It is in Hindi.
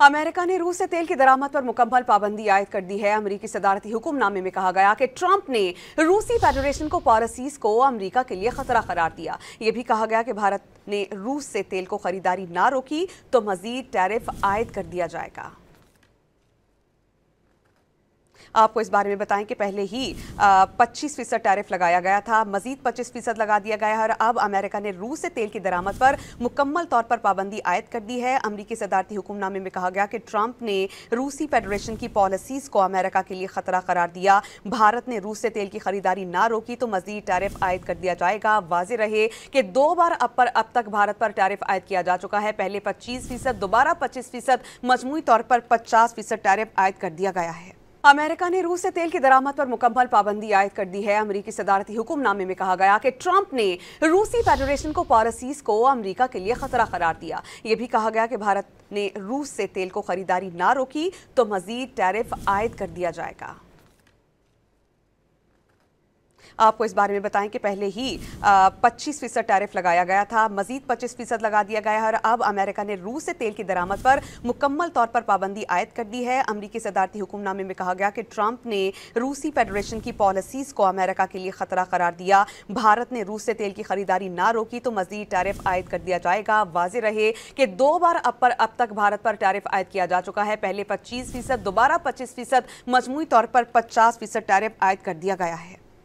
अमेरिका ने रूस से तेल की दरामद पर मुकम्मल पाबंदी आयद कर दी है। अमेरिकी सदारती हुक्मनामे में कहा गया कि ट्रंप ने रूसी फेडरेशन को पॉलिसीज को अमेरिका के लिए खतरा करार दिया। यह भी कहा गया कि भारत ने रूस से तेल को खरीदारी ना रोकी तो मजीद टैरिफ आयद कर दिया जाएगा। आपको इस बारे में बताएं कि पहले ही 25% टैरिफ लगाया गया था, मजीद 25% लगा दिया गया है और अब अमेरिका ने रूस से तेल की दरामद पर मुकम्मल तौर पर पाबंदी आयद कर दी है। अमेरिकी सदारती हुक्मनामे में कहा गया कि ट्रंप ने रूसी फेडरेशन की पॉलिसीज को अमेरिका के लिए खतरा करार दिया। भारत ने रूस से तेल की खरीदारी ना रोकी तो मजीद टैरिफ आयद कर दिया जाएगा। वाज़ेह रहे कि 2 बार अब तक भारत पर टैरिफ आयद किया जा चुका है। पहले 25%, दोबारा 25%, मजमूई तौर पर 50% टैरिफ आयद कर दिया गया है। अमेरिका ने रूस से तेल की दरामद पर मुकम्मल पाबंदी आयद कर दी है। अमेरिकी सदारती हुक्मनामे में कहा गया कि ट्रंप ने रूसी फेडरेशन को पॉलिसीज को अमेरिका के लिए खतरा करार दिया। यह भी कहा गया कि भारत ने रूस से तेल को खरीदारी ना रोकी तो मजीद टैरिफ आयद कर दिया जाएगा। आपको इस बारे में बताएं कि पहले ही 25% टैरिफ लगाया गया था, मजीद 25% लगा दिया गया है और अब अमेरिका ने रूस से तेल की दरामद पर मुकम्मल तौर पर पाबंदी आयद कर दी है। अमेरिकी सदारती हुक्मनामे में कहा गया कि ट्रंप ने रूसी फेडरेशन की पॉलिसीज को अमेरिका के लिए खतरा करार दिया। भारत ने रूस से तेल की खरीदारी ना रोकी तो मजीद टैरिफ आयद कर दिया जाएगा। वाज़ेह रहे कि 2 बार अब तक भारत पर टैरिफ आयद किया जा चुका है। पहले 25%, दोबारा 25%, मजमूई तौर पर 50% टैरिफ आयद कर दिया गया है।